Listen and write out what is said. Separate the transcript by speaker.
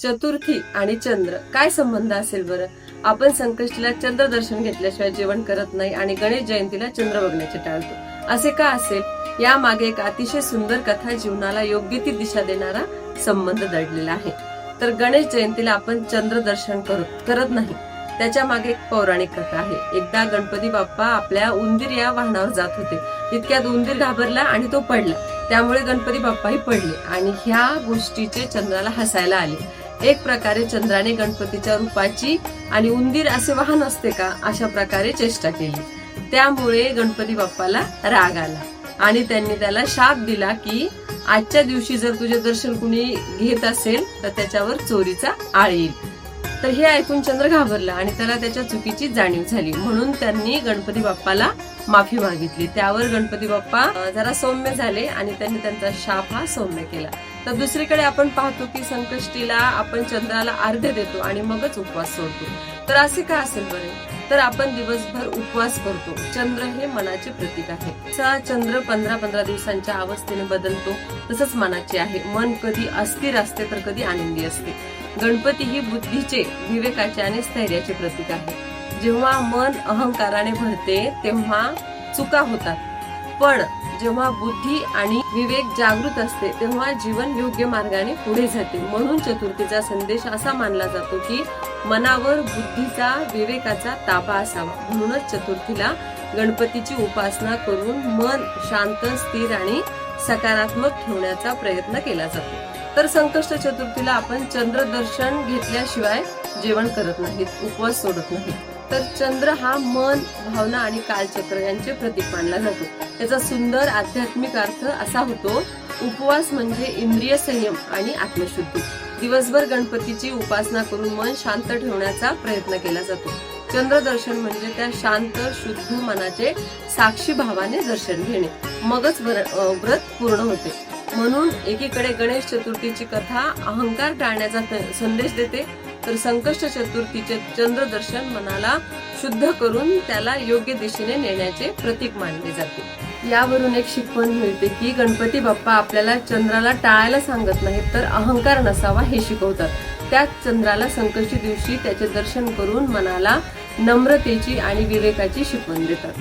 Speaker 1: चतुर्थी आणि चंद्र काय संबंध असेल बरं? आपण संकष्टीला चंद्र दर्शन घेतल्याशिवाय जेवण करत नाही आणि गणेश जयंतीला चंद्र बघण्याचे टाळतो. असे का असेल? या मागे एक अतिशय सुंदर कथा, जीवनाला योग्य ती दिशा देणारा संबंध दडलेला आहे. तर गणेश जयंतीला आपण चंद्र दर्शन करत नाही, त्याच्या मागे एक पौराणिक कथा आहे. एकदा गणपती बाप्पा आपल्या उंदीर या वाहनावर जात होते. इतक्यात उंदीर घाबरला आणि तो पडला. त्यामुळे गणपती बाप्पाही पडले आणि ह्या गोष्टीचे चंद्राला हसायला आले. एक प्रकारे चंद्राने गणपतीच्या रूपाची आणि उंदीर असे वाहन असते का अशा प्रकारे चेष्टा केली. त्यामुळे गणपती बाप्पाला राग आला आणि त्यांनी त्याला शाप दिला की आजच्या दिवशी जर तुझे दर्शन कुणी घेत असेल तर त्याच्यावर चोरीचा आळ येईल. तर हे ऐकून चंद्र घाबरला आणि त्याला त्याच्या चुकीची जाणीव झाली. म्हणून त्यांनी गणपती बाप्पाला माफी मागितली. त्यावर गणपती बाप्पा जरा सौम्य झाले आणि त्यांनी त्यांचा शाप हा सौम्य केला. तर दुसरीकडे आपण पाहतो की संकष्टीला आपण चंद्राला अर्घ्य देतो आणि मगच उपवास सोडतो. तर असे का असेल बरे? तर आपण दिवसभर उपवास करतो. चंद्र हे मनाचे प्रतीक आहे. चंद्र 15-15 दिवसांच्या अवस्थेने बदलतो, तसंच मनाचे आहे. मन कधी अस्थिर असते तर कधी आनंदी असते. गणपती ही बुद्धीचे, विवेकाचे आणि स्थैर्याचे प्रतीक आहे. जेव्हा मन अहंकाराने भरते तेव्हा चुका होतात, पण जेव्हा बुद्धी आणि विवेक जागृत असते तेव्हा जीवन योग्य मार्गाने पुढे जाते. म्हणून चतुर्थीचा संदेश असा मानला जातो की मनावर बुद्धीचा, विवेकाचा ताबा असावा. म्हणूनच चतुर्थीला गणपतीची उपासना करून मन शांत, स्थिर आणि सकारात्मक ठेवण्याचा प्रयत्न केला जातो. तर संकष्ट चतुर्थीला आपण चंद्र दर्शन घेतल्याशिवाय जेवण करत नाहीत, उपवास सोडत नाहीत. तर चंद्र हा मन, भावना आणि कालचक्र यांचे प्रतीक मानला जातो. त्याचा सुंदर आध्यात्मिक अर्थ असा होतो, उपवास म्हणजे इंद्रिय संयम आणि आत्मशुद्धी. दिवसभर गणपतीची उपासना करून मन शांत ठेवण्याचा प्रयत्न केला जातो. चंद्र दर्शन म्हणजे त्या शांत, शुद्ध मनाचे साक्षी भावाने दर्शन घेणे, मगच व्रत पूर्ण होते. म्हणून एकीकडे गणेश चतुर्थीची कथा अहंकार टाळण्याचा संदेश देते, तर संकष्ट चतुर्थीचे चंद्र दर्शन मनाला शुद्ध करून त्याला योग्य दिशेने नेण्याचे प्रतीक मानले जाते. यावरून एक शिकवण मिळते की गणपती बाप्पा आपल्याला चंद्राला टाळायला सांगत नाहीत, तर अहंकार नसावा हे शिकवतात. त्याच चंद्राला संकष्टी दिवशी त्याचे दर्शन करून मनाला नम्रतेची आणि विवेकाची शिकवण देतात.